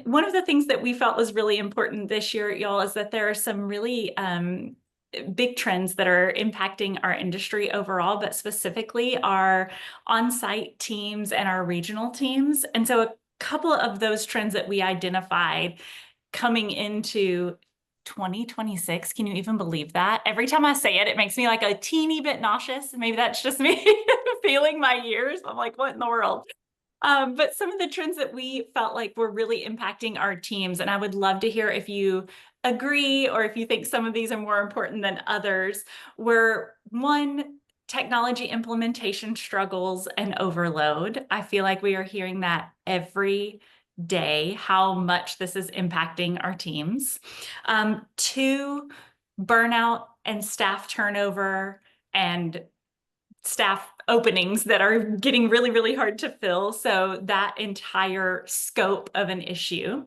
one of the things that we felt was really important this year, y'all, is that there are some really big trends that are impacting our industry overall, but specifically our on-site teams and our regional teams. And so a couple of those trends that we identified coming into 2026. Can you even believe that? Every time I say it, it makes me like a teeny bit nauseous. Maybe that's just me feeling my years. I'm like, what in the world? But some of the trends that we felt like were really impacting our teams, and I would love to hear if you agree or if you think some of these are more important than others, were one, technology implementation struggles and overload. I feel like we are hearing that every day, how much this is impacting our teams. Two, burnout and staff turnover and staff openings that are getting really, really hard to fill. So that entire scope of an issue.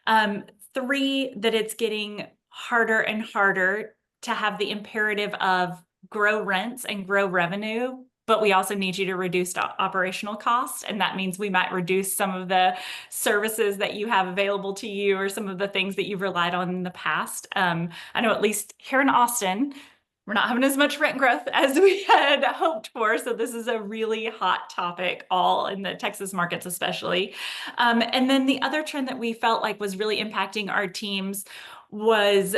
Um, Three, that it's getting harder and harder to have the imperative of grow rents and grow revenue, but we also need you to reduce operational costs. And that means we might reduce some of the services that you have available to you or some of the things that you've relied on in the past. I know at least here in Austin, we're not having as much rent growth as we had hoped for. So this is a really hot topic, all in the Texas markets, especially. And then the other trend that we felt like was really impacting our teams was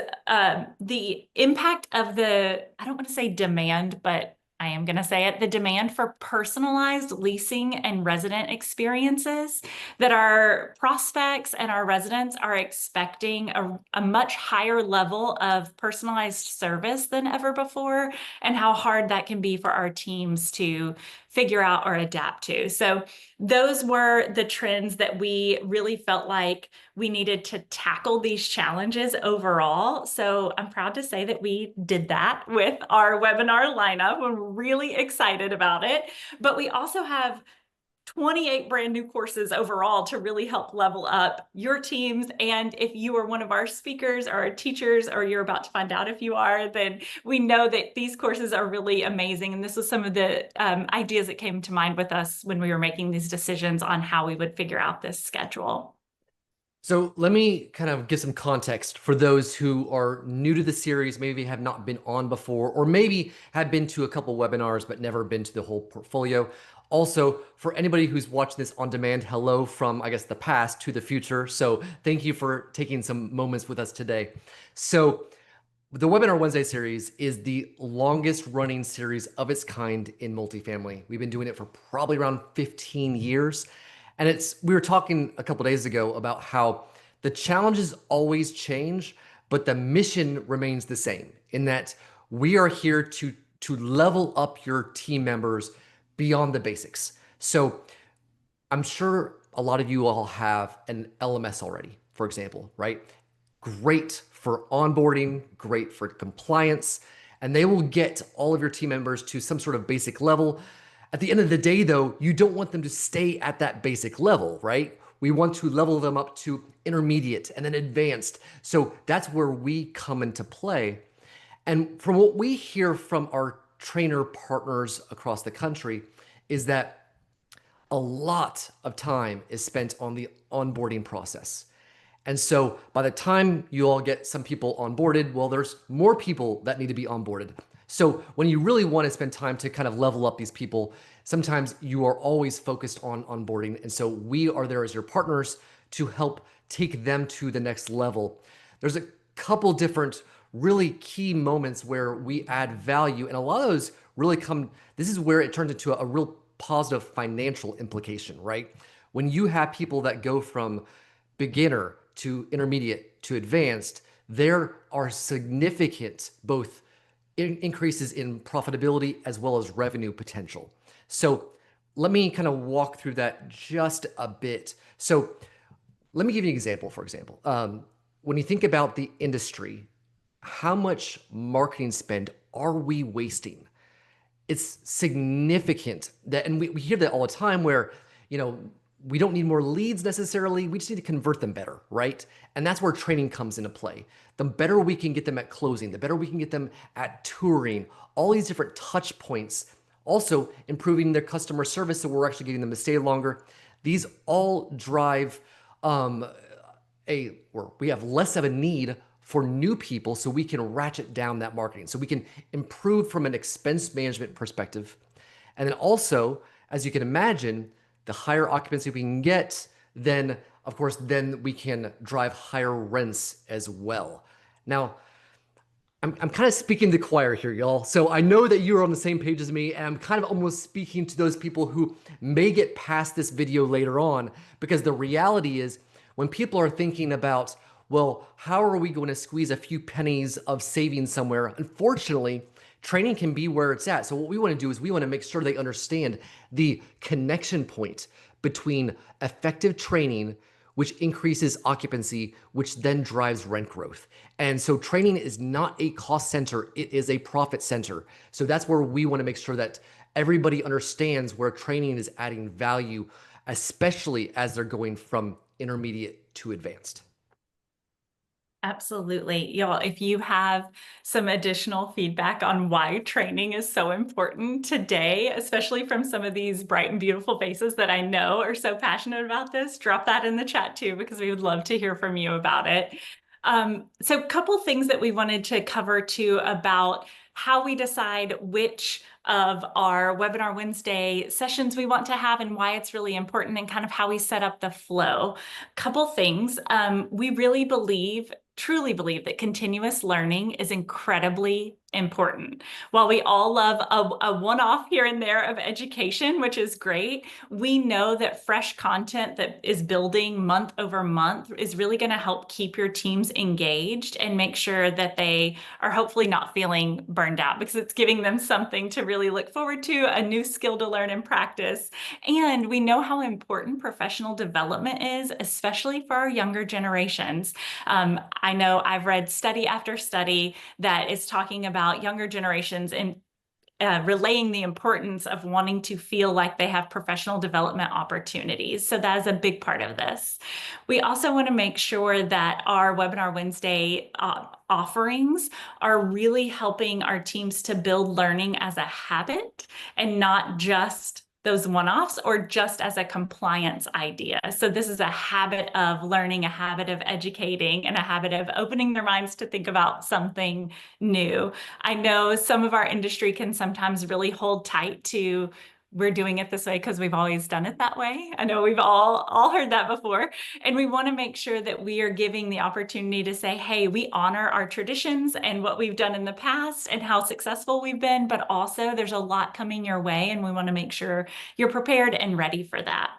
the impact of I don't want to say demand, but I am going to say it, the demand for personalized leasing and resident experiences that our prospects and our residents are expecting a much higher level of personalized service than ever before, and how hard that can be for our teams to figure out or adapt to. So those were the trends that we really felt like we needed to tackle these challenges overall. So I'm proud to say that we did that with our webinar lineup. We're really excited about it. But we also have 28 brand new courses overall to really help level up your teams. And if you are one of our speakers or our teachers, or you're about to find out if you are, then we know that these courses are really amazing. And this was some of the ideas that came to mind with us when we were making these decisions on how we would figure out this schedule. So let me kind of give some context for those who are new to the series, maybe have not been on before, or maybe have been to a couple webinars but never been to the whole portfolio. Also, for anybody who's watching this on demand, hello from, I guess, the past to the future. So thank you for taking some moments with us today. So the Webinar Wednesday series is the longest running series of its kind in multifamily. We've been doing it for probably around 15 years. And we were talking a couple days ago about how the challenges always change, but the mission remains the same in that we are here to level up your team members beyond the basics. So I'm sure a lot of you all have an LMS already, for example, right? Great for onboarding, great for compliance, and they will get all of your team members to some sort of basic level. At the end of the day, though, you don't want them to stay at that basic level, right? We want to level them up to intermediate and then advanced. So that's where we come into play. And from what we hear from our trainer partners across the country is that a lot of time is spent on the onboarding process. And so by the time you all get some people onboarded, well, there's more people that need to be onboarded. So when you really want to spend time to kind of level up these people, sometimes you are always focused on onboarding. And so we are there as your partners to help take them to the next level. There's a couple different really key moments where we add value. And a lot of those really this is where it turns into a real positive financial implication, right? When you have people that go from beginner to intermediate to advanced, there are significant both increases in profitability as well as revenue potential. So let me kind of walk through that just a bit. So let me give you an example, for example. When you think about the industry, how much marketing spend are we wasting? It's significant that, and we hear that all the time where, we don't need more leads necessarily. We just need to convert them better, right? And that's where training comes into play. The better we can get them at closing, the better we can get them at touring, all these different touch points, also improving their customer service so we're actually getting them to stay longer. These all drive or we have less of a need for new people, so we can ratchet down that marketing. So we can improve from an expense management perspective. And then also, as you can imagine, the higher occupancy we can get, then of course, then we can drive higher rents as well. Now, I'm kind of speaking to the choir here, y'all. So I know that you're on the same page as me, and I'm kind of almost speaking to those people who may get past this video later on, because the reality is when people are thinking about, well, how are we going to squeeze a few pennies of savings somewhere? Unfortunately, training can be where it's at. So what we want to do is we want to make sure they understand the connection point between effective training, which increases occupancy, which then drives rent growth. And so training is not a cost center, it is a profit center. So that's where we want to make sure that everybody understands where training is adding value, especially as they're going from intermediate to advanced. Absolutely. Y'all, if you have some additional feedback on why training is so important today, especially from some of these bright and beautiful faces that I know are so passionate about this, drop that in the chat too, because we would love to hear from you about it. So a couple things that we wanted to cover too about how we decide which of our Webinar Wednesday sessions we want to have and why it's really important, and kind of how we set up the flow. Couple things. We really truly believe that continuous learning is incredibly important. While we all love a one-off here and there of education, which is great, we know that fresh content that is building month over month is really going to help keep your teams engaged and make sure that they are hopefully not feeling burned out, because it's giving them something to really look forward to, a new skill to learn and practice. And we know how important professional development is, especially for our younger generations. I know I've read study after study that is talking about younger generations and relaying the importance of wanting to feel like they have professional development opportunities. So that is a big part of this. We also want to make sure that our Webinar Wednesday offerings are really helping our teams to build learning as a habit and not just those one-offs or just as a compliance idea. So this is a habit of learning, a habit of educating, and a habit of opening their minds to think about something new. I know some of our industry can sometimes really hold tight to, we're doing it this way because we've always done it that way. I know we've all heard that before. And we want to make sure that we are giving the opportunity to say, hey, we honor our traditions and what we've done in the past and how successful we've been, but also there's a lot coming your way, and we want to make sure you're prepared and ready for that.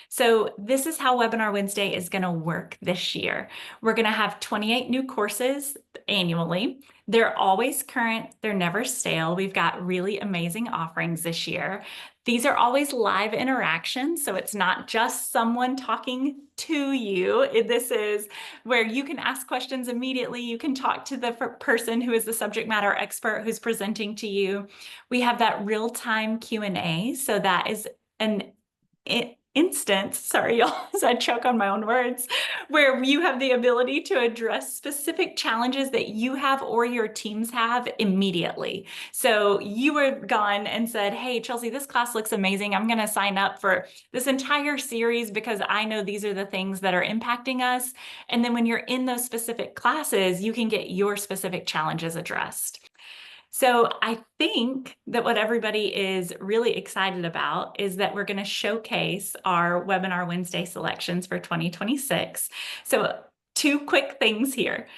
So this is how Webinar Wednesday is going to work this year. We're going to have 28 new courses annually. They're always current. They're never stale. We've got really amazing offerings this year. These are always live interactions, so it's not just someone talking to you. This is where you can ask questions immediately. You can talk to the person who is the subject matter expert who's presenting to you. We have that real-time Q&A, so that is an instance, sorry y'all, as I choke on my own words, where you have the ability to address specific challenges that you have or your teams have immediately. So you were gone and said, hey, Chelsea, this class looks amazing. I'm going to sign up for this entire series because I know these are the things that are impacting us. And then when you're in those specific classes, you can get your specific challenges addressed. So I think that what everybody is really excited about is that we're going to showcase our Webinar Wednesday selections for 2026. So two quick things here.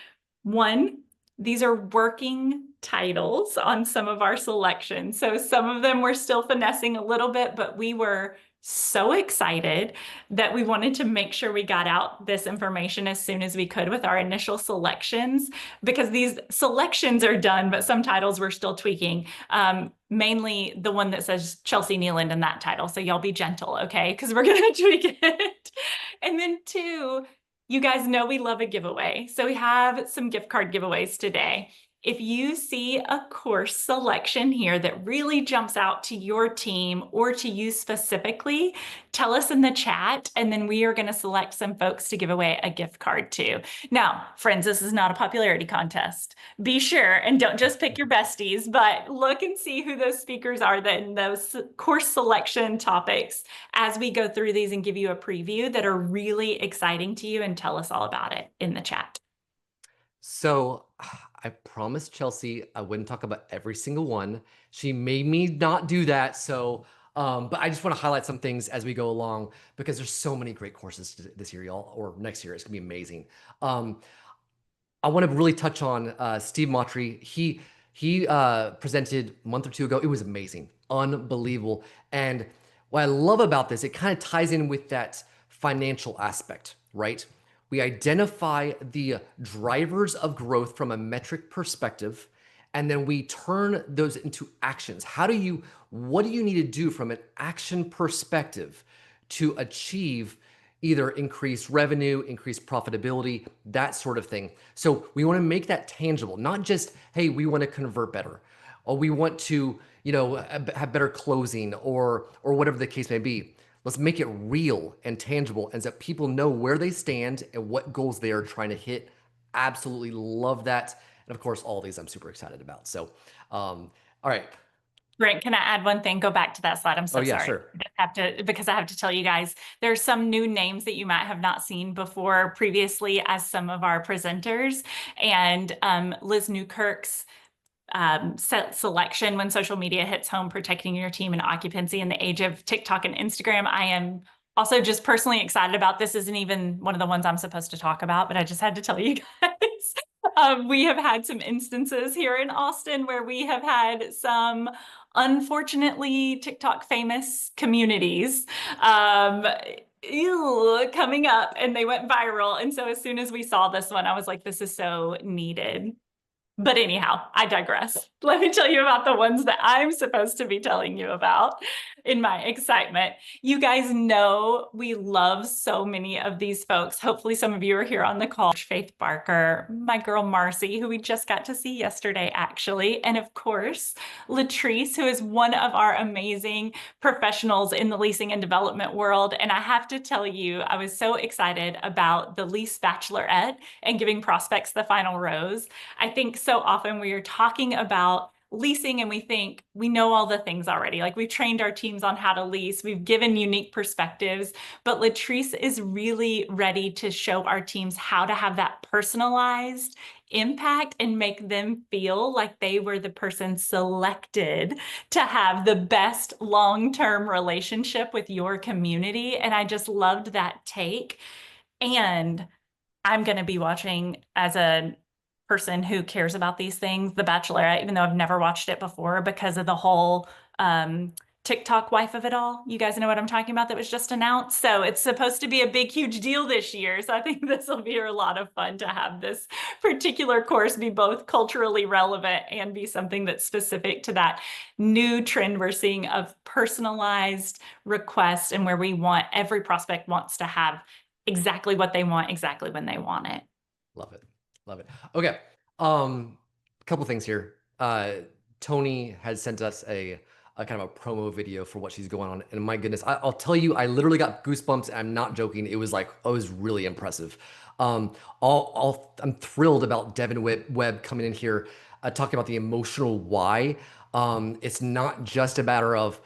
One, these are working titles on some of our selections. So some of them we're still finessing a little bit, but we were so excited that we wanted to make sure we got out this information as soon as we could with our initial selections, because these selections are done, but some titles we're still tweaking. Mainly the one that says Chelsea Nealand in that title. So y'all be gentle, okay? Because we're going to tweak it. And then two, you guys know we love a giveaway. So we have some gift card giveaways today. If you see a course selection here that really jumps out to your team or to you specifically, tell us in the chat, and then we are going to select some folks to give away a gift card to. Now, friends, this is not a popularity contest. Be sure and don't just pick your besties, but look and see who those speakers are that in those course selection topics as we go through these and give you a preview that are really exciting to you, and tell us all about it in the chat. So I promised Chelsea I wouldn't talk about every single one. She made me not do that. So, but I just want to highlight some things as we go along because there's so many great courses this year, y'all, or next year. It's gonna be amazing. I want to really touch on Steve Mautry. He presented a month or two ago. It was amazing, unbelievable. And what I love about this, it kind of ties in with that financial aspect, right? We identify the drivers of growth from a metric perspective, and then we turn those into actions. What do you need to do from an action perspective to achieve either increased revenue, increased profitability, that sort of thing? So we want to make that tangible, not just, hey, we want to convert better, or we want to, have better closing, or whatever the case may be. Let's make it real and tangible, and so that people know where they stand and what goals they are trying to hit. Absolutely love that. And of course, all these I'm super excited about. So, all right. Brent, can I add one thing? Go back to that slide. I'm so Oh yeah, sorry. sure. Because I have to tell you guys, there's some new names that you might have not seen before previously as some of our presenters. And Liz Newkirk's set selection, when social media hits home, protecting your team and occupancy in the age of TikTok and Instagram. I am also just personally excited about. This isn't even one of the ones I'm supposed to talk about, but I just had to tell you guys. We have had some instances here in Austin where we have had some, unfortunately, TikTok famous communities coming up, and they went viral. And so as soon as we saw this one, I was like, this is so needed. But anyhow, I digress. Let me tell you about the ones that I'm supposed to be telling you about in my excitement. You guys know we love so many of these folks. Hopefully some of you are here on the call. Faith Barker, my girl Marcy, who we just got to see yesterday, actually. And of course, Latrice, who is one of our amazing professionals in the leasing and development world. And I have to tell you, I was so excited about the Lease Bachelorette and giving prospects the final rose. I think so often we are talking about leasing and we think we know all the things already. Like, we've trained our teams on how to lease, we've given unique perspectives, but Latrice is really ready to show our teams how to have that personalized impact and make them feel like they were the person selected to have the best long-term relationship with your community. And I just loved that take. And I'm going to be watching, as a person who cares about these things, The Bachelorette, even though I've never watched it before, because of the whole TikTok wife of it all. You guys know what I'm talking about, that was just announced. So it's supposed to be a big, huge deal this year. So I think this will be a lot of fun to have this particular course be both culturally relevant and be something that's specific to that new trend we're seeing of personalized requests, and where we want, every prospect wants to have exactly what they want, exactly when they want it. Love it. Love it. Okay. A couple things here. Tony has sent us a kind of a promo video for what she's going on. And my goodness, I'll tell you, I literally got goosebumps. And I'm not joking. It was really impressive. I'm thrilled about Devin Webb coming in here, talking about the emotional why. It's not just a matter of,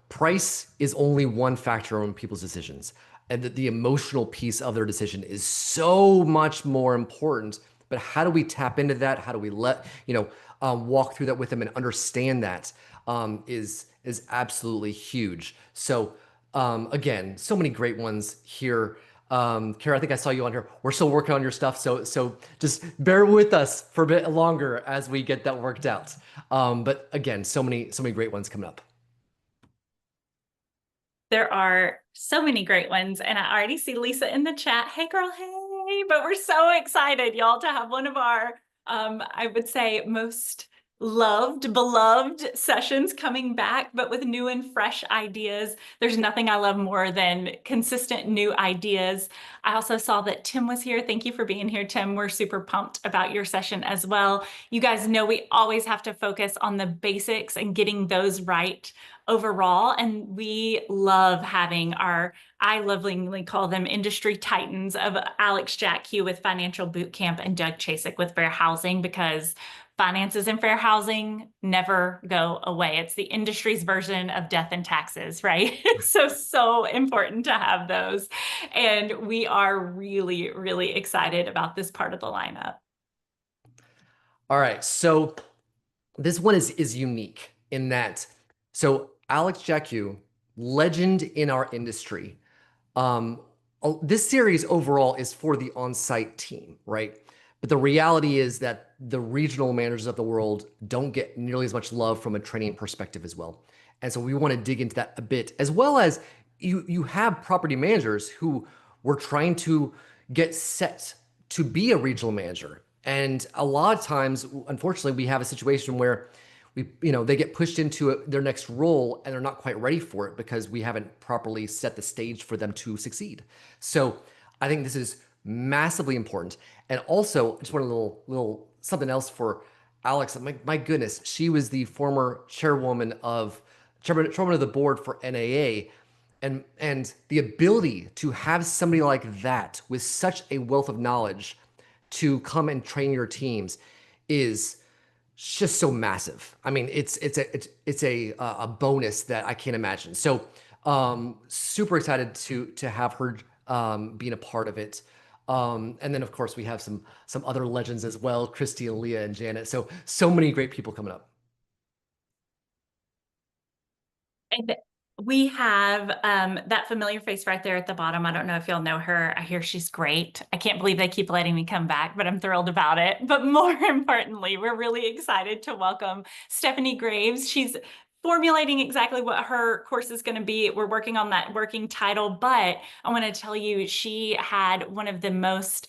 price is only one factor in people's decisions. And that the emotional piece of their decision is so much more important. But how do we tap into that? How do we walk through that with them and understand that is absolutely huge. So again, so many great ones here. Kara, I think I saw you on here. We're still working on your stuff, so just bear with us for a bit longer as we get that worked out. But again, so many great ones coming up. There are so many great ones, and I already see Lisa in the chat. Hey girl, hey, but we're so excited, y'all, to have one of our, I would say, most loved, beloved sessions coming back, but with new and fresh ideas. There's nothing I love more than consistent new ideas. I also saw that Tim was here. Thank you for being here, Tim. We're super pumped about your session as well. You guys know we always have to focus on the basics and getting those right overall. And we love having I lovingly call them industry titans of Alex Jack Hugh with Financial Bootcamp and Doug Chasik with Fair Housing, because finances and fair housing never go away. It's the industry's version of death and taxes, right? So important to have those. And we are really, really excited about this part of the lineup. All right, so this one is unique in that, so Alex Jacque, legend in our industry. This series overall is for the on-site team, right? But the reality is that the regional managers of the world don't get nearly as much love from a training perspective as well. And so we want to dig into that a bit, as well as you have property managers who were trying to get set to be a regional manager. And a lot of times, unfortunately, we have a situation where they get pushed into their next role and they're not quite ready for it because we haven't properly set the stage for them to succeed. So I think this is massively important. And also, just one little something else for Alex. My goodness, she was the former chairwoman of the board for NAA. And the ability to have somebody like that with such a wealth of knowledge to come and train your teams is just so massive. I mean, it's a bonus that I can't imagine. So super excited to have her being a part of it. And then of course we have some other legends as well, Christy and Leah and Janet. So many great people coming up. And we have that familiar face right there at the bottom. I don't know if y'all know her. I hear she's great. I can't believe they keep letting me come back, but I'm thrilled about it. But more importantly, we're really excited to welcome Stephanie Graves. She's formulating exactly what her course is going to be. We're working on that working title, but I want to tell you, she had one of the most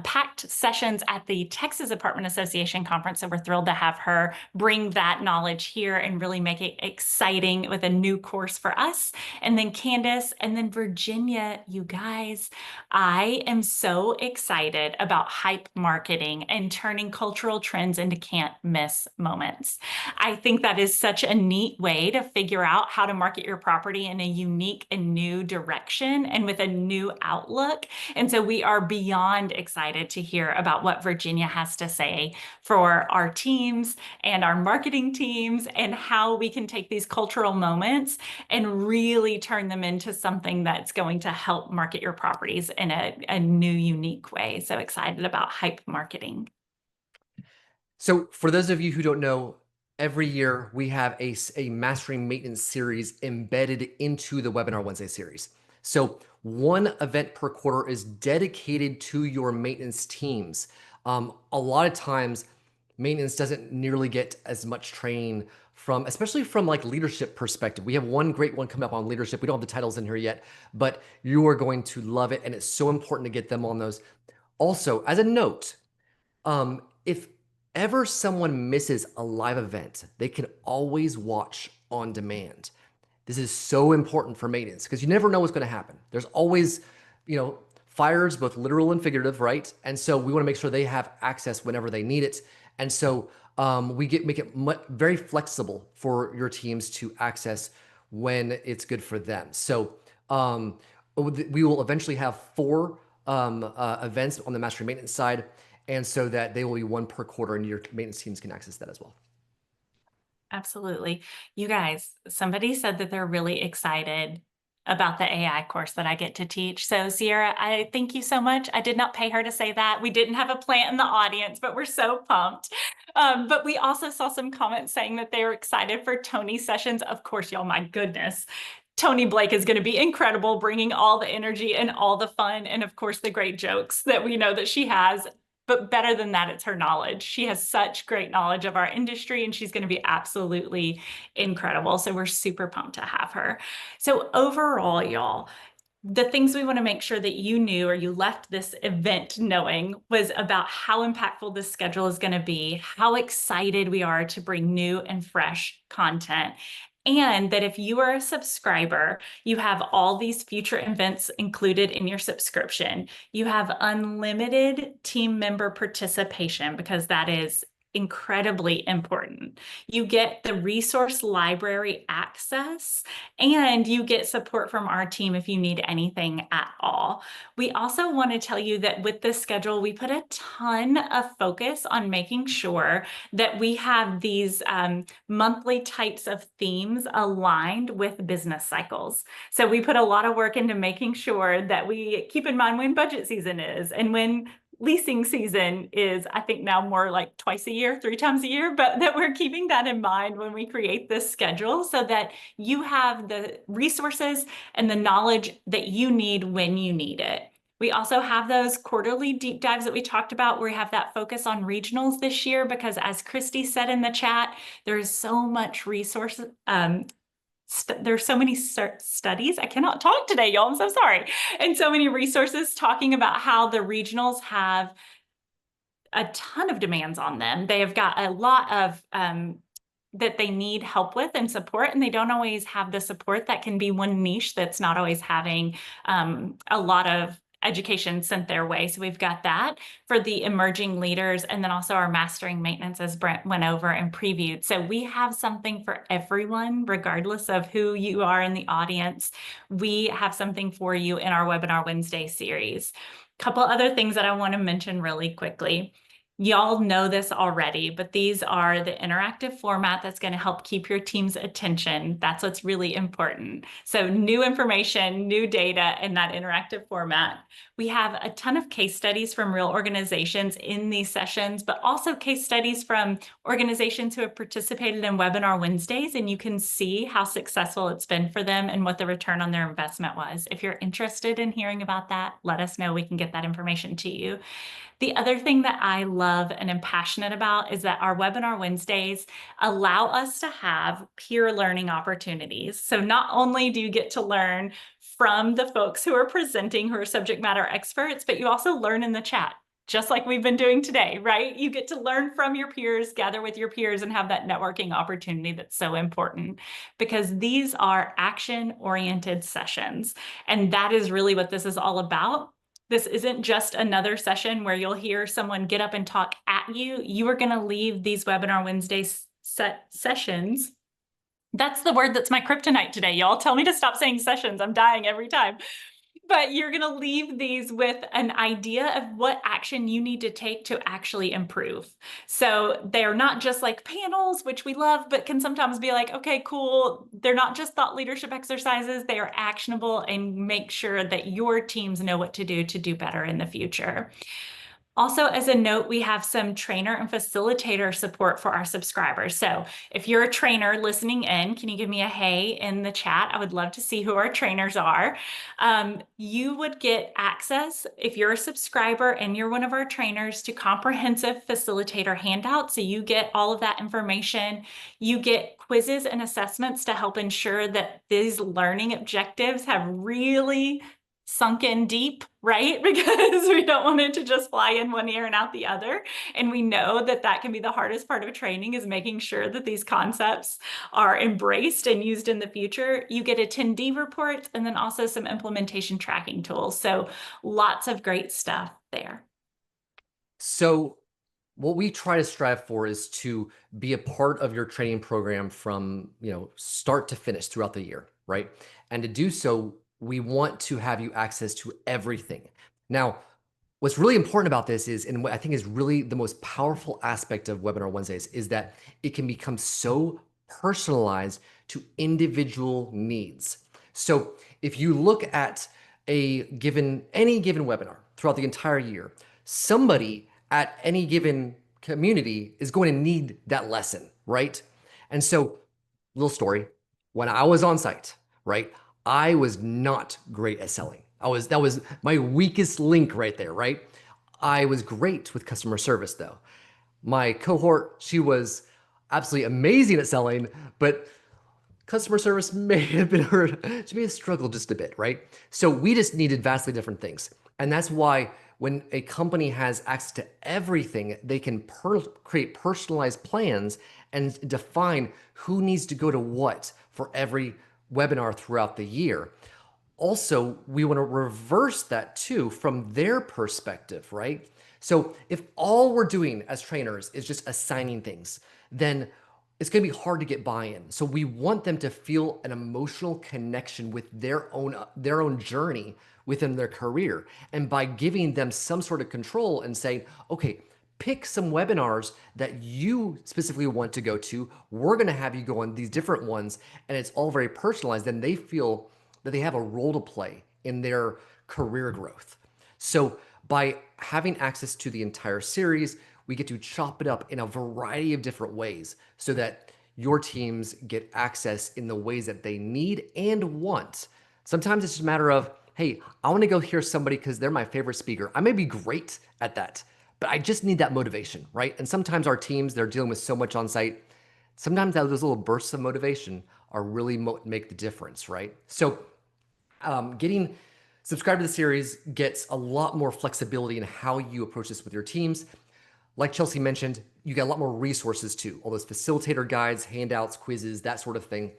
packed sessions at the Texas Apartment Association conference. So we're thrilled to have her bring that knowledge here and really make it exciting with a new course for us. And then Candace, and then Virginia, you guys, I am so excited about hype marketing and turning cultural trends into can't miss moments. I think that is such a neat way to figure out how to market your property in a unique and new direction and with a new outlook. And so we are beyond excited to hear about what Virginia has to say for our teams and our marketing teams and how we can take these cultural moments and really turn them into something that's going to help market your properties in a new, unique way. So excited about hype marketing. So for those of you who don't know, every year we have a mastering maintenance series embedded into the Webinar Wednesday series. So one event per quarter is dedicated to your maintenance teams. A lot of times maintenance doesn't nearly get as much training especially from like leadership perspective. We have one great one coming up on leadership. We don't have the titles in here yet, but you are going to love it. And it's so important to get them on those. Also, as a note, if ever someone misses a live event, they can always watch on demand. This is so important for maintenance because you never know what's going to happen. There's always, fires, both literal and figurative, right? And so we want to make sure they have access whenever they need it. And so make it very flexible for your teams to access when it's good for them. So we will eventually have 4 events on the mastery maintenance side. And so that they will be 1 per quarter and your maintenance teams can access that as well. Absolutely. You guys, somebody said that they're really excited about the AI course that I get to teach. So Sierra, I thank you so much. I did not pay her to say that. We didn't have a plant in the audience, but we're so pumped. But we also saw some comments saying that they were excited for Tony's sessions. Of course, y'all, my goodness. Tony Blake is going to be incredible, bringing all the energy and all the fun, and of course, the great jokes that we know that she has. But better than that, it's her knowledge. She has such great knowledge of our industry, and she's going to be absolutely incredible. So we're super pumped to have her. So overall, y'all, the things we want to make sure that you knew or you left this event knowing was about how impactful this schedule is going to be, how excited we are to bring new and fresh content. And that if you are a subscriber, you have all these future events included in your subscription. You have unlimited team member participation because that is incredibly important. You get the resource library access and you get support from our team if you need anything at all. We also want to tell you that with this schedule, we put a ton of focus on making sure that we have these monthly types of themes aligned with business cycles. So we put a lot of work into making sure that we keep in mind when budget season is and when leasing season is, I think now more like twice a year, 3 times a year, but that we're keeping that in mind when we create this schedule so that you have the resources and the knowledge that you need when you need it. We also have those quarterly deep dives that we talked about where we have that focus on regionals this year because as Christy said in the chat, there's so much resource there's so many studies. I cannot talk today, y'all. I'm so sorry. And so many resources talking about how the regionals have a ton of demands on them. They have got a lot of that they need help with and support, and they don't always have the support. That can be one niche that's not always having a lot of education sent their way. So we've got that for the emerging leaders, and then also our mastering maintenance as Brent went over and previewed. So we have something for everyone, regardless of who you are in the audience. We have something for you in our Webinar Wednesday series. Couple other things that I want to mention really quickly. Y'all know this already, but these are the interactive format that's going to help keep your team's attention. That's what's really important. So new information, new data in that interactive format. We have a ton of case studies from real organizations in these sessions, but also case studies from organizations who have participated in Webinar Wednesdays, and you can see how successful it's been for them and what the return on their investment was. If you're interested in hearing about that, let us know. We can get that information to you. The other thing that I love and am passionate about is that our Webinar Wednesdays allow us to have peer learning opportunities. So not only do you get to learn from the folks who are presenting, who are subject matter experts, but you also learn in the chat, just like we've been doing today, right? You get to learn from your peers, gather with your peers, and have that networking opportunity that's so important because these are action-oriented sessions. And that is really what this is all about. This isn't just another session where you'll hear someone get up and talk at you. You are going to leave these Webinar Wednesday sessions. That's the word that's my kryptonite today, y'all. Tell me to stop saying sessions. I'm dying every time. But you're going to leave these with an idea of what action you need to take to actually improve. So they're not just like panels, which we love, but can sometimes be like, okay, cool. They're not just thought leadership exercises. They are actionable and make sure that your teams know what to do better in the future. Also, as a note, we have some trainer and facilitator support for our subscribers. So if you're a trainer listening in, can you give me a hey in the chat? I would love to see who our trainers are. You would get access, if you're a subscriber and you're one of our trainers, to comprehensive facilitator handouts. So you get all of that information. You get quizzes and assessments to help ensure that these learning objectives have really sunk in deep, right? Because we don't want it to just fly in one ear and out the other. And we know that that can be the hardest part of training, is making sure that these concepts are embraced and used in the future. You get attendee reports and then also some implementation tracking tools. So lots of great stuff there. So what we try to strive for is to be a part of your training program from, start to finish throughout the year, right? And to do so, we want to have you access to everything. Now, what's really important about this is, and what I think is really the most powerful aspect of Webinar Wednesdays, is that it can become so personalized to individual needs. So if you look at any given webinar throughout the entire year, somebody at any given community is going to need that lesson, right? And so, little story, when I was on site, right, I was not great at selling. That was my weakest link right there, right? I was great with customer service though. My cohort, she was absolutely amazing at selling, but customer service may have been hurt, she may have struggled just a bit, right? So we just needed vastly different things. And that's why when a company has access to everything, they can create personalized plans and define who needs to go to what for every webinar throughout the year. Also, we want to reverse that too from their perspective, right? So if all we're doing as trainers is just assigning things, then it's going to be hard to get buy-in. So we want them to feel an emotional connection with their own journey within their career. And by giving them some sort of control and saying, okay, pick some webinars that you specifically want to go to. We're going to have you go on these different ones, and it's all very personalized. Then they feel that they have a role to play in their career growth. So by having access to the entire series, we get to chop it up in a variety of different ways so that your teams get access in the ways that they need and want. Sometimes it's just a matter of, hey, I want to go hear somebody because they're my favorite speaker. I may be great at that, but I just need that motivation, right? And sometimes our teams, they're dealing with so much on site. Sometimes those little bursts of motivation are really make the difference, right? So getting subscribed to the series gets a lot more flexibility in how you approach this with your teams. Like Chelsea mentioned, you get a lot more resources too, all those facilitator guides, handouts, quizzes, that sort of thing.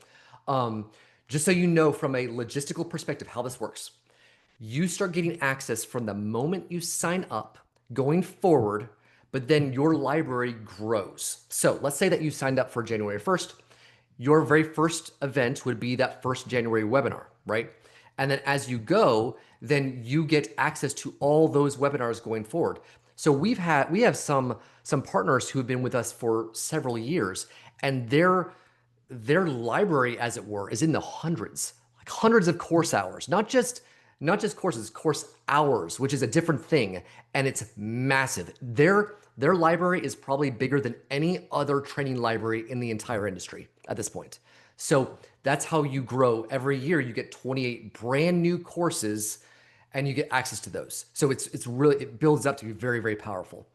Just so you know from a logistical perspective how this works, you start getting access from the moment you sign up going forward, but then your library grows. So let's say that you signed up for January 1st. Your very first event would be that first January webinar, right? And then as you go, then you get access to all those webinars going forward. So we have some partners who have been with us for several years, and their library, as it were, is in the hundreds, like hundreds of course hours, not just courses, course hours, which is a different thing, and it's massive. Their library is probably bigger than any other training library in the entire industry at this point. So that's how you grow. Every year you get 28 brand new courses and you get access to those. So it builds up to be very, very powerful.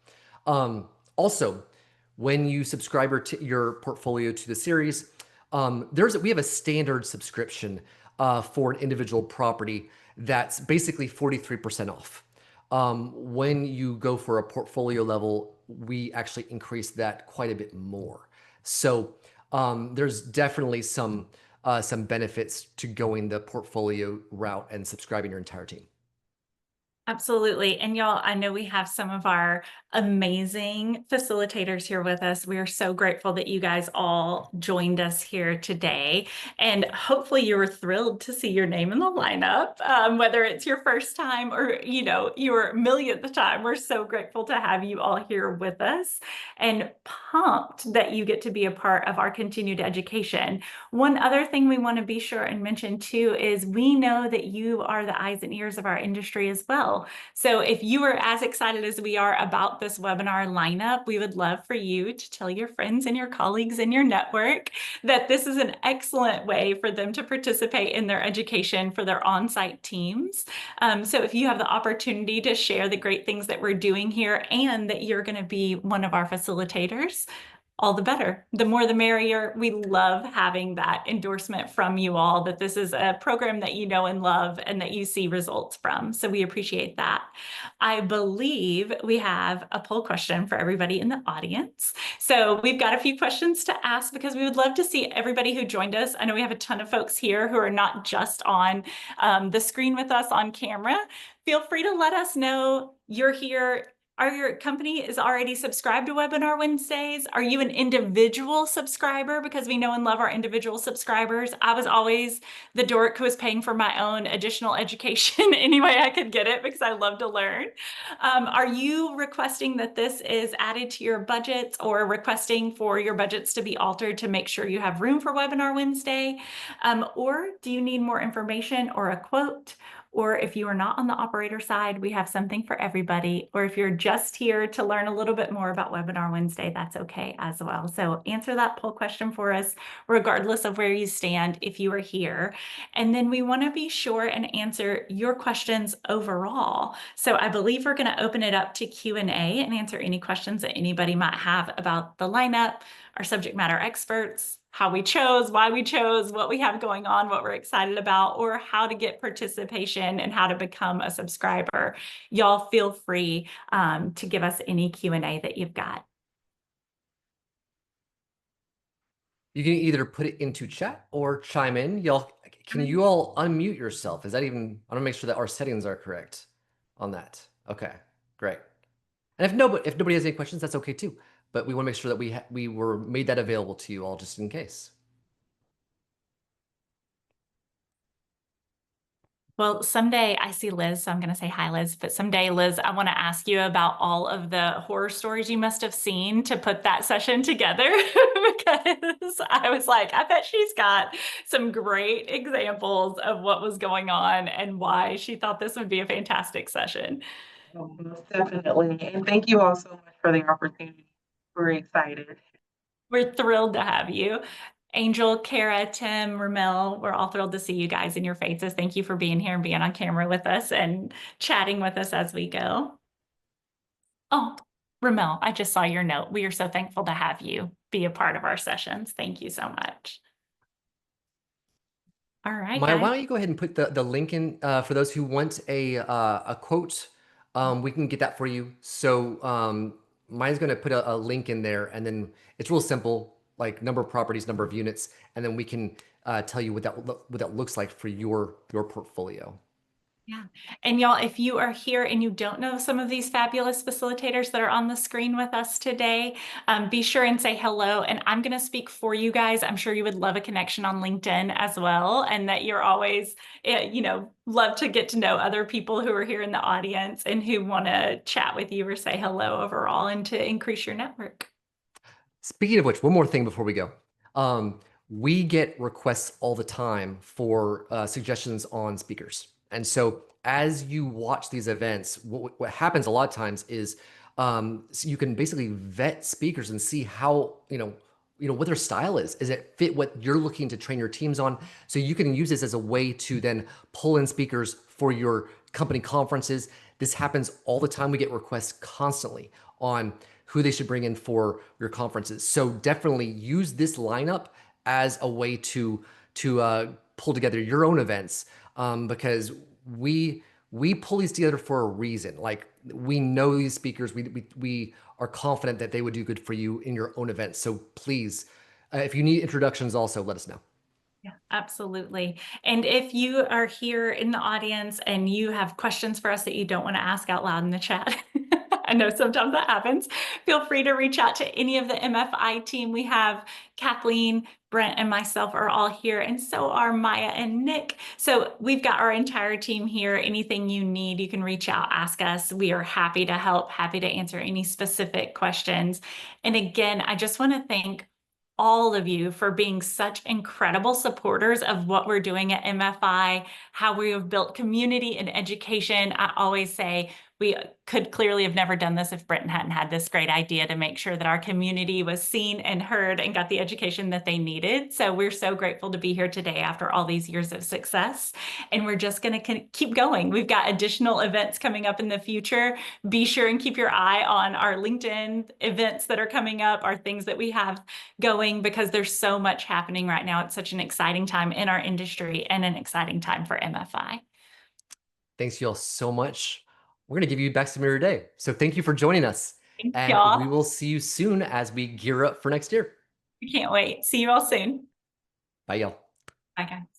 Also, when you subscribe your portfolio to the series, we have a standard subscription for an individual property that's basically 43% off. When you go for a portfolio level, we actually increase that quite a bit more. So there's definitely some benefits to going the portfolio route and subscribing your entire team. Absolutely. And y'all, I know we have some of our amazing facilitators here with us. We are so grateful that you guys all joined us here today. And hopefully you were thrilled to see your name in the lineup, whether it's your first time or, your millionth time. We're so grateful to have you all here with us and pumped that you get to be a part of our continued education. One other thing we want to be sure and mention too is we know that you are the eyes and ears of our industry as well. So if you are as excited as we are about this webinar lineup, we would love for you to tell your friends and your colleagues in your network that this is an excellent way for them to participate in their education for their on-site teams. So if you have the opportunity to share the great things that we're doing here and that you're going to be one of our facilitators, all the better. The more the merrier. We love having that endorsement from you all that this is a program that you know and love and that you see results from. So we appreciate that. I believe we have a poll question for everybody in the audience. So we've got a few questions to ask because we would love to see everybody who joined us. I know we have a ton of folks here who are not just on the screen with us on camera. Feel free to let us know you're here. Your company is already subscribed to Webinar Wednesdays? Are you an individual subscriber? Because we know and love our individual subscribers. I was always the dork who was paying for my own additional education any way I could get it because I love to learn. Are you requesting that this is added to your budgets or requesting for your budgets to be altered to make sure you have room for Webinar Wednesday? Or do you need more information or a quote? Or if you are not on the operator side, we have something for everybody. Or if you're just here to learn a little bit more about Webinar Wednesday, that's okay as well. So answer that poll question for us, regardless of where you stand, if you are here. And then we want to be sure and answer your questions overall. So I believe we're going to open it up to Q&A and answer any questions that anybody might have about the lineup, our subject matter experts, how we chose, why we chose, what we have going on, what we're excited about, or how to get participation and how to become a subscriber, y'all feel free to give us any Q&A that you've got. You can either put it into chat or chime in. Y'all, can you all unmute yourself? Is that even, I want to make sure that our settings are correct on that. Okay, great. And if nobody has any questions, that's okay too. But we want to make sure that we were made that available to you all just in case. Well, someday I see Liz, so I'm going to say hi, Liz. But someday, Liz, I want to ask you about all of the horror stories you must have seen to put that session together because I was like, I bet she's got some great examples of what was going on and why she thought this would be a fantastic session. Oh, most definitely. And thank you all so much for the opportunity. We're excited. We're thrilled to have you. Angel, Kara, Tim, Ramel, we're all thrilled to see you guys in your faces. Thank you for being here and being on camera with us and chatting with us as we go. Oh, Ramel, I just saw your note. We are so thankful to have you be a part of our sessions. Thank you so much. All right, Maya, guys. why don't you go ahead and put the link in for those who want a quote? We can get that for you. So Maya's going to put a link in there, and then it's real simple, like number of properties, number of units, and then we can tell you what that looks like for your portfolio. Yeah. And y'all, if you are here and you don't know some of these fabulous facilitators that are on the screen with us today, be sure and say hello. And I'm going to speak for you guys. I'm sure you would love a connection on LinkedIn as well. And that you're always, love to get to know other people who are here in the audience and who want to chat with you or say hello overall and to increase your network. Speaking of which, one more thing before we go. We get requests all the time for suggestions on speakers. And so as you watch these events, what happens a lot of times is so you can basically vet speakers and see how, what their style is. Is it fit what you're looking to train your teams on? So you can use this as a way to then pull in speakers for your company conferences. This happens all the time. We get requests constantly on who they should bring in for your conferences. So definitely use this lineup as a way to pull together your own events because we pull these together for a reason. Like we know these speakers, we are confident that they would do good for you in your own events. So please, if you need introductions, also let us know. Yeah, absolutely. And if you are here in the audience and you have questions for us that you don't want to ask out loud in the chat, I know sometimes that happens, feel free to reach out to any of the MFI team. We have Kathleen, Brent, and myself are all here, and so are Maya and Nick. So we've got our entire team here. Anything you need, you can reach out, ask us. We are happy to help, happy to answer any specific questions. And again, I just want to thank all of you for being such incredible supporters of what we're doing at MFI, how we have built community and education. I always say we could clearly have never done this if Britton hadn't had this great idea to make sure that our community was seen and heard and got the education that they needed. So we're so grateful to be here today after all these years of success. And we're just going to keep going. We've got additional events coming up in the future. Be sure and keep your eye on our LinkedIn events that are coming up, our things that we have going, because there's so much happening right now. It's such an exciting time in our industry and an exciting time for MFI. Thanks you all so much. We're going to give you back some of your day. So thank you for joining us. Thanks, and y'all. we will see you soon as we gear up for next year. We can't wait. See you all soon. Bye, y'all. Bye, guys.